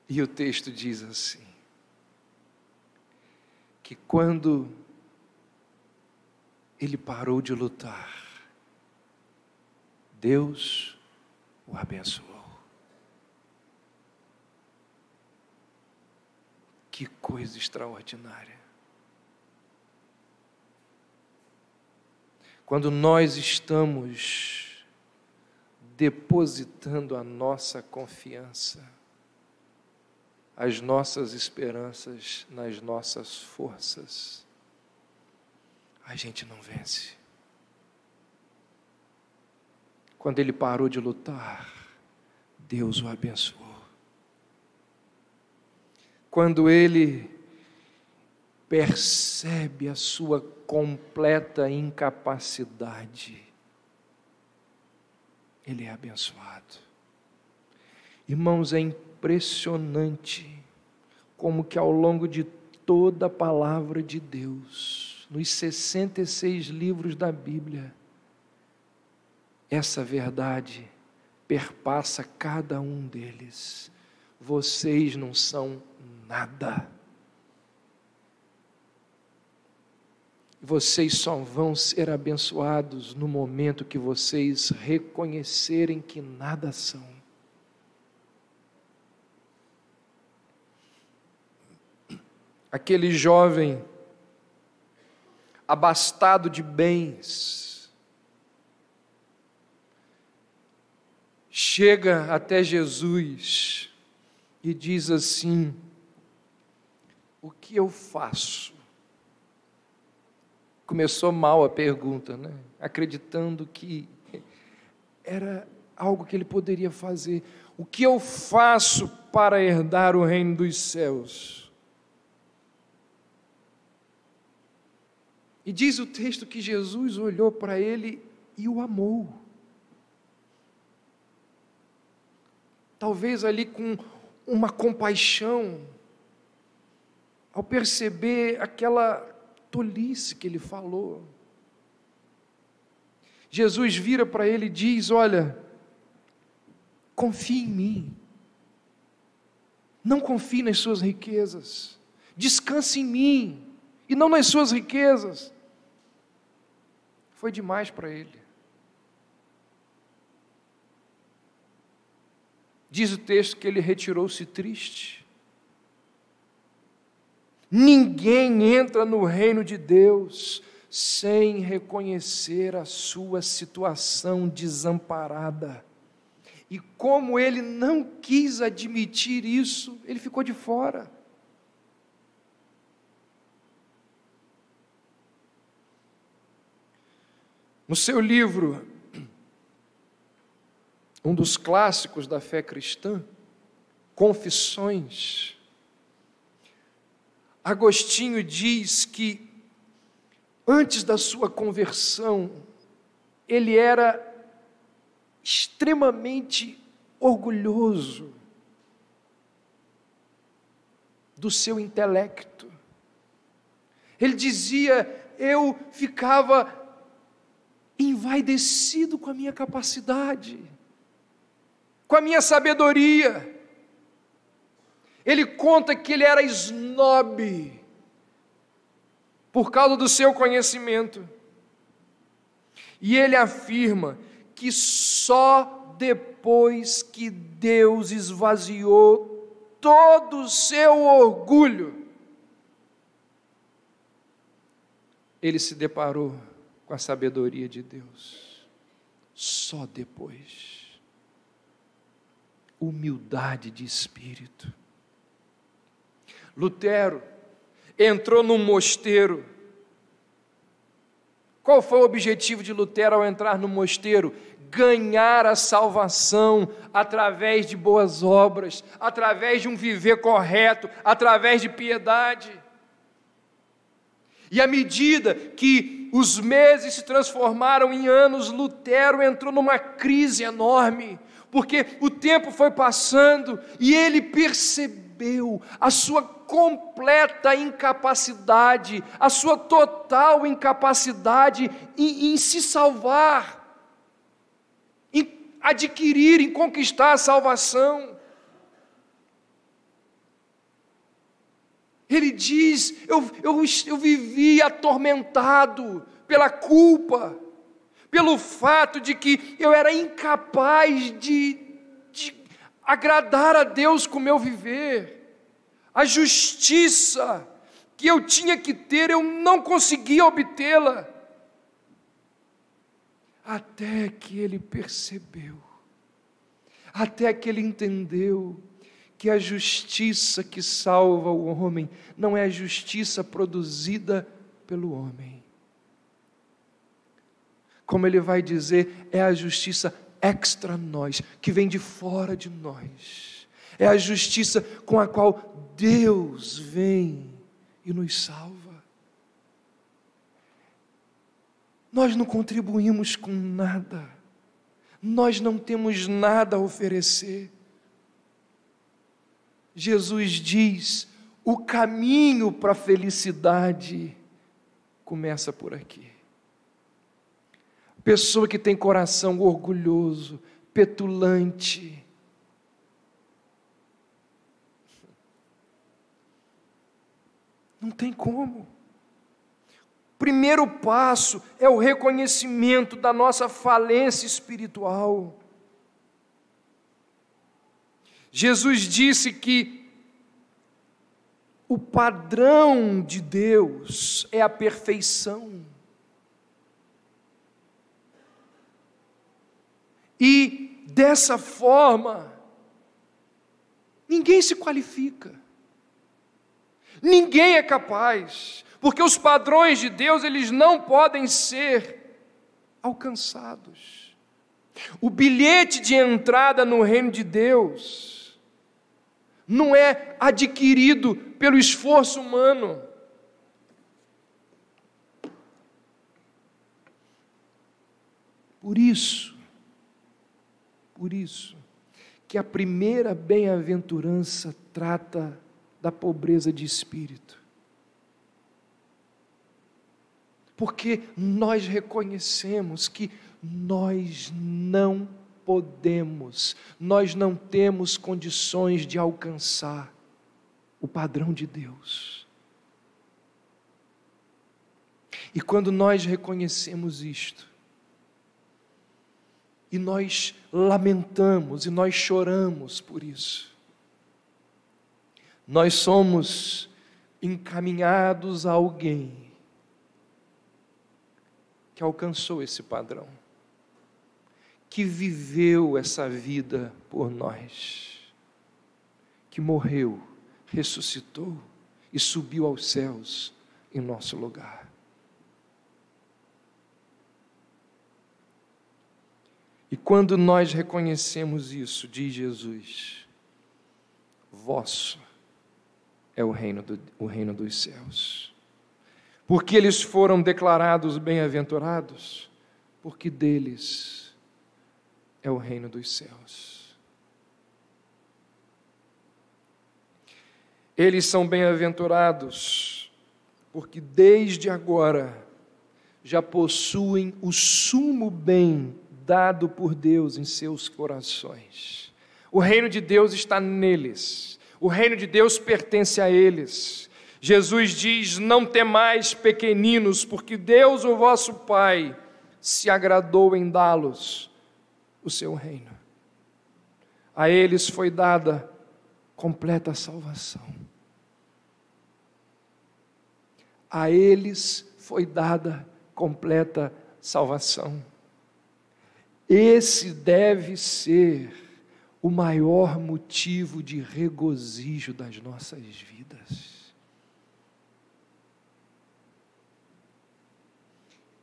E o texto diz assim, que quando ele parou de lutar, Deus o abençoou. Que coisa extraordinária. Quando nós estamos depositando a nossa confiança, as nossas esperanças nas nossas forças, a gente não vence. Quando ele parou de lutar, Deus o abençoou. Quando ele percebe a sua completa incapacidade, ele é abençoado. Irmãos, é impressionante como que ao longo de toda a palavra de Deus, nos 66 livros da Bíblia, essa verdade perpassa cada um deles. Vocês não são nada. Vocês só vão ser abençoados no momento que vocês reconhecerem que nada são. Aquele jovem abastado de bens chega até Jesus e diz assim: o que eu faço? Começou mal a pergunta, né? Acreditando que era algo que ele poderia fazer. O que eu faço para herdar o reino dos céus? E diz o texto que Jesus olhou para ele e o amou. Talvez ali com uma compaixão, ao perceber aquela tolice que ele falou. Jesus vira para ele e diz: olha, confie em mim, não confie nas suas riquezas, descanse em mim, e não nas suas riquezas. Foi demais para ele. Diz o texto que ele retirou-se triste. Ninguém entra no reino de Deus sem reconhecer a sua situação desamparada. E como ele não quis admitir isso, ele ficou de fora. No seu livro, um dos clássicos da fé cristã, Confissões, Agostinho diz que antes da sua conversão, ele era extremamente orgulhoso do seu intelecto. Ele dizia: eu ficava envergonhado vai descido com a minha capacidade, com a minha sabedoria. Ele conta que ele era esnobe por causa do seu conhecimento. E ele afirma que só depois que Deus esvaziou todo o seu orgulho, ele se deparou com a sabedoria de Deus. Só depois. Humildade de espírito. Lutero entrou num mosteiro. Qual foi o objetivo de Lutero ao entrar no mosteiro? Ganhar a salvação através de boas obras, através de um viver correto, através de piedade. E à medida que os meses se transformaram em anos, Lutero entrou numa crise enorme, porque o tempo foi passando e ele percebeu a sua completa incapacidade, a sua total incapacidade em se salvar, em adquirir, em conquistar a salvação. Ele diz, eu vivi atormentado pela culpa, pelo fato de que eu era incapaz de agradar a Deus com o meu viver. A justiça que eu tinha que ter, eu não conseguia obtê-la. Até que ele percebeu, até que ele entendeu que a justiça que salva o homem não é a justiça produzida pelo homem. Como ele vai dizer, é a justiça extra nós, que vem de fora de nós. É a justiça com a qual Deus vem e nos salva. Nós não contribuímos com nada, nós não temos nada a oferecer. Jesus diz, o caminho para a felicidade começa por aqui. Pessoa que tem coração orgulhoso, petulante, não tem como. Primeiro passo é o reconhecimento da nossa falência espiritual. Jesus disse que o padrão de Deus é a perfeição. E dessa forma, ninguém se qualifica. Ninguém é capaz, porque os padrões de Deus, eles não podem ser alcançados. O bilhete de entrada no reino de Deus não é adquirido pelo esforço humano. Por isso que a primeira bem-aventurança trata da pobreza de espírito. Porque nós reconhecemos que nós não podemos, nós não temos condições de alcançar o padrão de Deus. E quando nós reconhecemos isto, e nós lamentamos, e nós choramos por isso, nós somos encaminhados a alguém que alcançou esse padrão, que viveu essa vida por nós, que morreu, ressuscitou e subiu aos céus em nosso lugar. E quando nós reconhecemos isso, diz Jesus, vosso é o reino dos céus. Porque eles foram declarados bem-aventurados, porque deles é o reino dos céus. Eles são bem-aventurados, porque desde agora já possuem o sumo bem dado por Deus em seus corações. O reino de Deus está neles. O reino de Deus pertence a eles. Jesus diz: não temais, pequeninos, porque Deus, o vosso Pai, se agradou em dá-los o seu reino. A eles foi dada completa salvação. A eles foi dada completa salvação. Esse deve ser o maior motivo de regozijo das nossas vidas.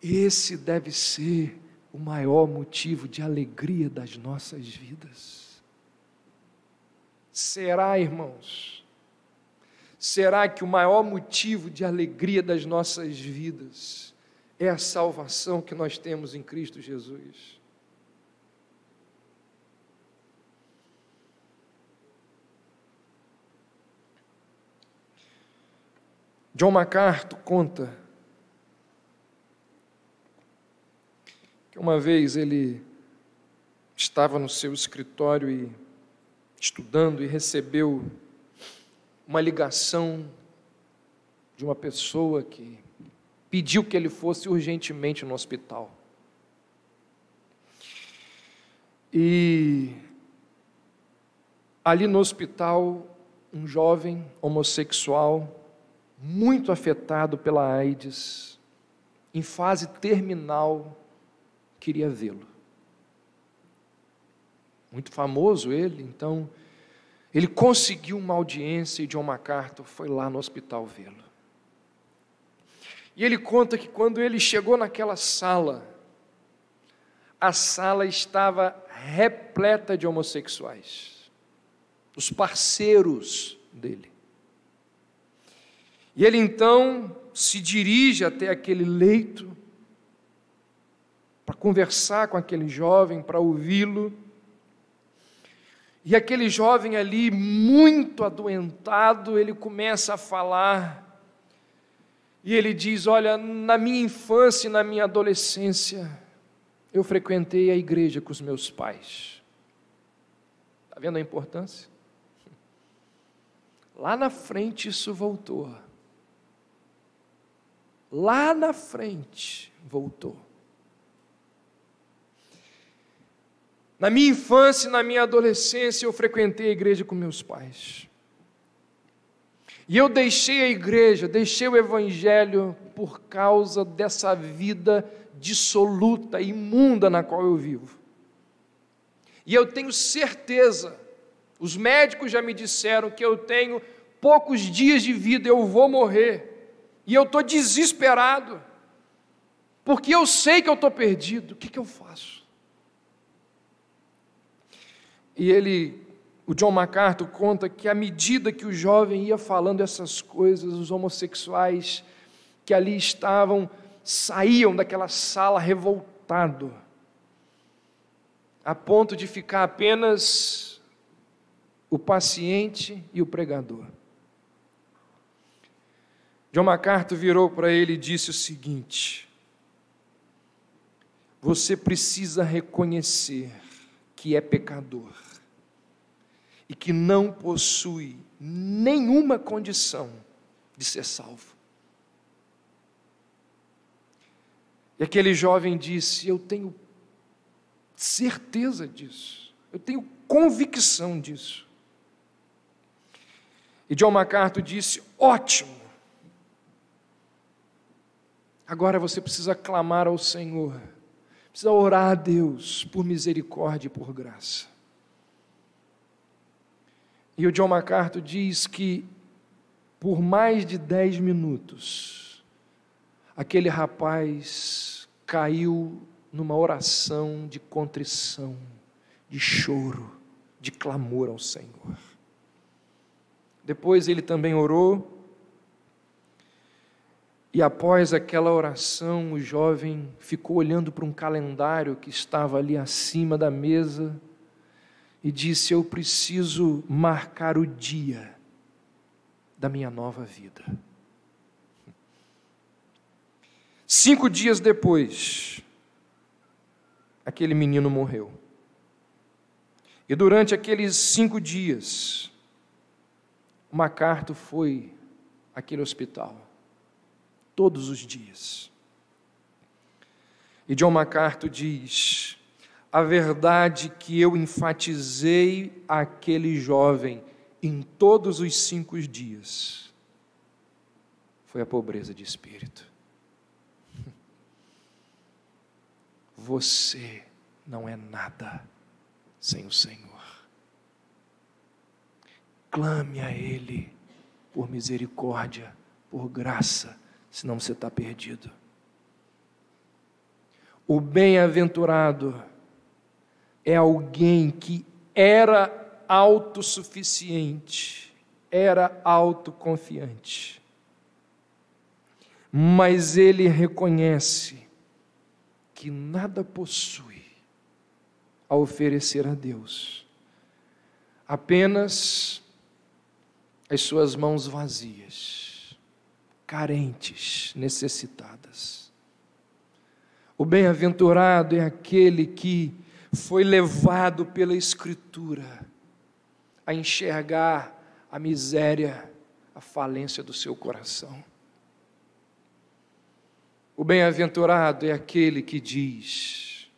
Esse deve ser o maior motivo de alegria das nossas vidas. Será, irmãos? Será que o maior motivo de alegria das nossas vidas é a salvação que nós temos em Cristo Jesus? John MacArthur conta que uma vez ele estava no seu escritório e estudando e recebeu uma ligação de uma pessoa que pediu que ele fosse urgentemente no hospital. E ali no hospital, um jovem homossexual, muito afetado pela AIDS, em fase terminal, queria vê-lo. Muito famoso ele, então, ele conseguiu uma audiência e John MacArthur foi lá no hospital vê-lo. E ele conta que quando ele chegou naquela sala, a sala estava repleta de homossexuais, os parceiros dele. E ele então se dirige até aquele leito para conversar com aquele jovem, para ouvi-lo. E aquele jovem ali, muito adoentado, ele começa a falar, e ele diz: olha, na minha infância e na minha adolescência, eu frequentei a igreja com os meus pais. Está vendo a importância? Lá na frente isso voltou. Lá na frente voltou. Na minha infância e na minha adolescência, eu frequentei a igreja com meus pais. E eu deixei a igreja, deixei o evangelho por causa dessa vida dissoluta, imunda na qual eu vivo. E eu tenho certeza, os médicos já me disseram que eu tenho poucos dias de vida, eu vou morrer. E eu estou desesperado, porque eu sei que eu estou perdido. O que eu faço? E o John MacArthur conta que à medida que o jovem ia falando essas coisas, os homossexuais que ali estavam saíam daquela sala revoltado, a ponto de ficar apenas o paciente e o pregador. John MacArthur virou para ele e disse o seguinte: você precisa reconhecer que é pecador e que não possui nenhuma condição de ser salvo. E aquele jovem disse: eu tenho certeza disso, eu tenho convicção disso. E John MacArthur disse: ótimo, agora você precisa clamar ao Senhor, precisa orar a Deus por misericórdia e por graça. E o John MacArthur diz que por mais de 10 minutos, aquele rapaz caiu numa oração de contrição, de choro, de clamor ao Senhor. Depois ele também orou, e após aquela oração, o jovem ficou olhando para um calendário que estava ali acima da mesa e disse: eu preciso marcar o dia da minha nova vida. 5 dias depois, aquele menino morreu. E durante aqueles 5 dias, o MacArthur foi àquele hospital, todos os dias. E John MacArthur diz: a verdade que eu enfatizei àquele jovem em todos os 5 dias foi a pobreza de espírito. Você não é nada sem o Senhor. Clame a Ele por misericórdia, por graça, senão você está perdido. O bem-aventurado é alguém que era autossuficiente, era autoconfiante, mas ele reconhece que nada possui a oferecer a Deus, apenas as suas mãos vazias, carentes, necessitadas. O bem-aventurado é aquele que foi levado pela Escritura a enxergar a miséria, a falência do seu coração. O bem-aventurado é aquele que diz: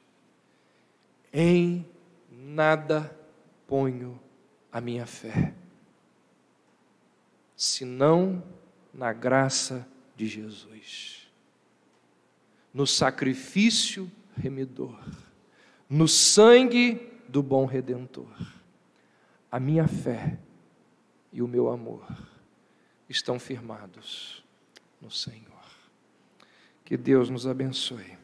em nada ponho a minha fé, senão na graça de Jesus, no sacrifício remidor, no sangue do bom Redentor. A minha fé e o meu amor estão firmados no Senhor. Que Deus nos abençoe.